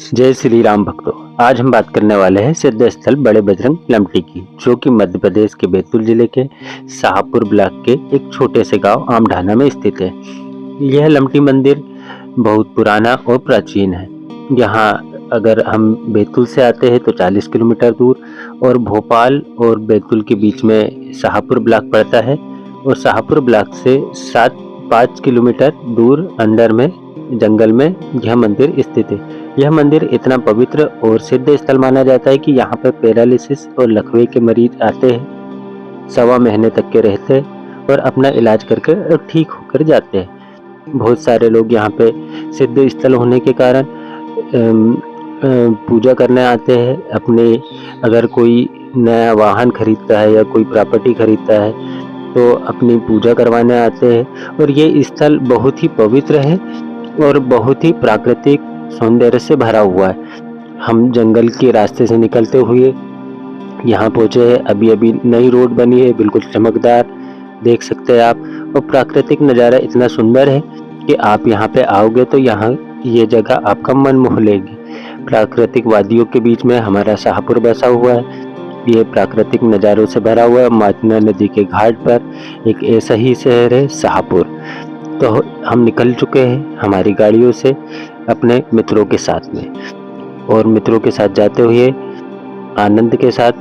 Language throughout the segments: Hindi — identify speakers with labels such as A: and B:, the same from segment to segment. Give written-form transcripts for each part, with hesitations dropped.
A: जय श्री राम भक्तों। आज हम बात करने वाले हैं सिद्ध स्थल बड़े बजरंग लमटी की, जो कि मध्य प्रदेश के बैतूल जिले के शाहपुर ब्लॉक के एक छोटे से गांव आमढाना में स्थित है। यह लमटी मंदिर बहुत पुराना और प्राचीन है। यहाँ अगर हम बैतूल से आते हैं तो 40 किलोमीटर दूर और भोपाल और बैतूल के बीच में शाहपुर ब्लॉक पड़ता है और शाहपुर ब्लॉक से 5 किलोमीटर दूर अंदर में जंगल में यह मंदिर स्थित है। यह मंदिर इतना पवित्र और सिद्ध स्थल माना जाता है कि यहाँ पर पैरालिसिस और लकवे के मरीज आते हैं, 1.25 महीने तक के रहते हैं और अपना इलाज करके ठीक होकर जाते हैं। बहुत सारे लोग यहाँ पे सिद्ध स्थल होने के कारण पूजा करने आते हैं। अपने अगर कोई नया वाहन खरीदता है या कोई प्रॉपर्टी खरीदता है तो अपनी पूजा करवाने आते हैं। और ये स्थल बहुत ही पवित्र है और बहुत ही प्राकृतिक सौंदर्य से भरा हुआ है। हम जंगल के रास्ते से निकलते हुए यहाँ पहुँचे हैं। अभी नई रोड बनी है, बिल्कुल चमकदार, देख सकते हैं आप। और प्राकृतिक नज़ारा इतना सुंदर है कि आप यहाँ पे आओगे तो यहाँ ये जगह आपका मन मोह लेगी। प्राकृतिक वादियों के बीच में हमारा शाहपुर बसा हुआ है। ये प्राकृतिक नज़ारों से भरा हुआ है। माचना नदी के घाट पर एक ऐसा ही शहर है शाहपुर। तो हम निकल चुके हैं हमारी गाड़ियों से अपने मित्रों के साथ में, और मित्रों के साथ जाते हुए आनंद के साथ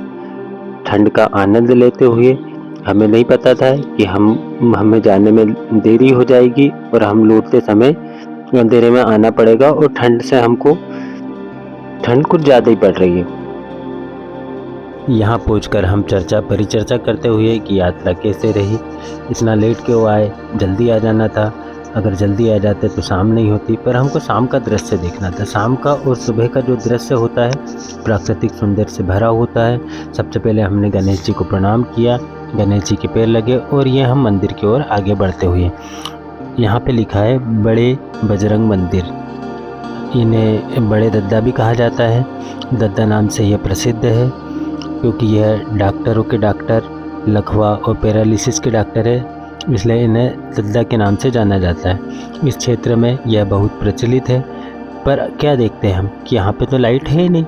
A: ठंड का आनंद लेते हुए, हमें नहीं पता था कि हमें जाने में देरी हो जाएगी और हम लौटते समय अंधेरे में आना पड़ेगा और ठंड से हमको ठंड कुछ ज़्यादा ही पड़ रही है। यहाँ पहुंचकर हम परिचर्चा करते हुए कि यात्रा कैसे रही, इतना लेट क्यों आए, जल्दी आ जाना था। अगर जल्दी आ जाते तो शाम नहीं होती, पर हमको शाम का दृश्य देखना था। शाम का और सुबह का जो दृश्य होता है प्राकृतिक सौंदर्य से भरा होता है। सबसे पहले हमने गणेश जी को प्रणाम किया, गणेश जी के पैर लगे और ये हम मंदिर की ओर आगे बढ़ते हुए, यहाँ पे लिखा है बड़े बजरंग मंदिर। इन्हें बड़े दद्दा भी कहा जाता है। दद्दा नाम से यह प्रसिद्ध है क्योंकि यह डॉक्टरों के डॉक्टर, लकवा और पैरालिसिस के डॉक्टर है, इसलिए इन्हें दद्दा के नाम से जाना जाता है। इस क्षेत्र में यह बहुत प्रचलित है। पर क्या देखते हैं हम कि यहाँ पे तो लाइट है ही नहीं।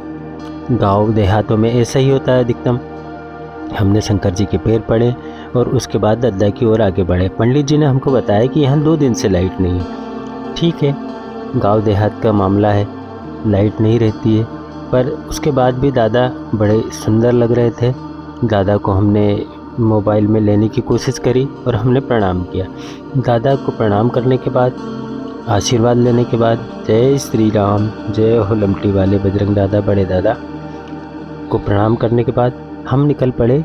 A: गांव देहातों में ऐसा ही होता है अधिकतम। हमने शंकर जी के पैर पड़े और उसके बाद दद्दा की ओर आगे बढ़े। पंडित जी ने हमको बताया कि यहाँ 2 दिन से लाइट नहीं है। ठीक है, गांव देहात का मामला है, लाइट नहीं रहती है, पर उसके बाद भी दादा बड़े सुंदर लग रहे थे। दादा को हमने मोबाइल में लेने की कोशिश करी और हमने प्रणाम किया। दादा को प्रणाम करने के बाद, आशीर्वाद लेने के बाद, जय श्री राम, जय हो लमटी वाले बजरंग दादा, बड़े दादा को प्रणाम करने के बाद हम निकल पड़े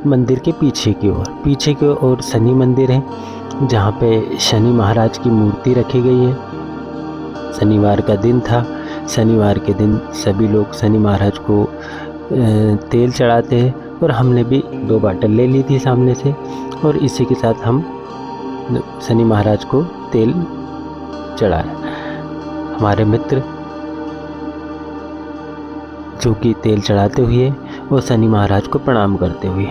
A: मंदिर के पीछे की ओर। पीछे की ओर शनि मंदिर है, जहाँ पे शनि महाराज की मूर्ति रखी गई है। शनिवार का दिन था। शनिवार के दिन सभी लोग शनि महाराज को तेल चढ़ाते हैं और हमने भी 2 बाटल ले ली थी सामने से और इसी के साथ हम शनि महाराज को तेल चढ़ाया। हमारे मित्र जो कि तेल चढ़ाते हुए और शनि महाराज को प्रणाम करते हुए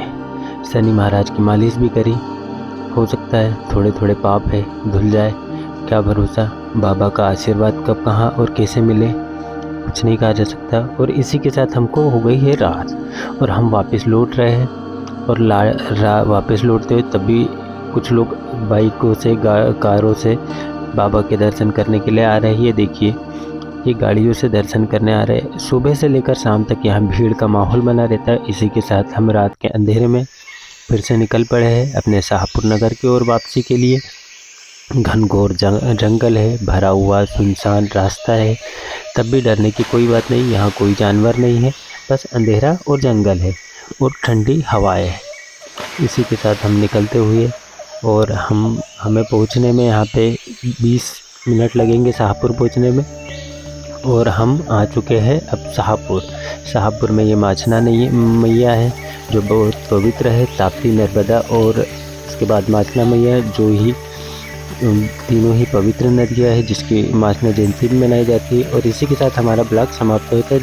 A: शनि महाराज की मालिश भी करी। हो सकता है थोड़े थोड़े पाप है धुल जाए, क्या भरोसा, बाबा का आशीर्वाद कब कहाँ और कैसे मिले कुछ नहीं कहा जा सकता। और इसी के साथ हमको हो गई है रात और हम वापस लौट रहे हैं। और वापस लौटते हुए तभी कुछ लोग बाइकों से कारों से बाबा के दर्शन करने के लिए आ रहे हैं। ये देखिए, ये गाड़ियों से दर्शन करने आ रहे हैं। सुबह से लेकर शाम तक यहाँ भीड़ का माहौल बना रहता है। इसी के साथ हम रात के अंधेरे में फिर से निकल पड़े हैं अपने शाहपुर नगर की ओर वापसी के लिए। घनघोर जंगल है, भरा हुआ सुनसान रास्ता है, तब भी डरने की कोई बात नहीं। यहाँ कोई जानवर नहीं है, बस अंधेरा और जंगल है और ठंडी हवाएं है। इसी के साथ हम निकलते हुए और हमें पहुँचने में यहाँ पे 20 मिनट लगेंगे शाहपुर पहुँचने में। और हम आ चुके हैं अब शाहपुर में ये माचना मैया है जो बहुत पवित्र है। ताप्ती, नर्मदा और उसके बाद माचना मैया, जो ही तीनों ही पवित्र नदियाँ हैं जिसकी माचना जयंती भी मनाई जाती है। और इसी के साथ हमारा ब्लॉग समाप्त होता है।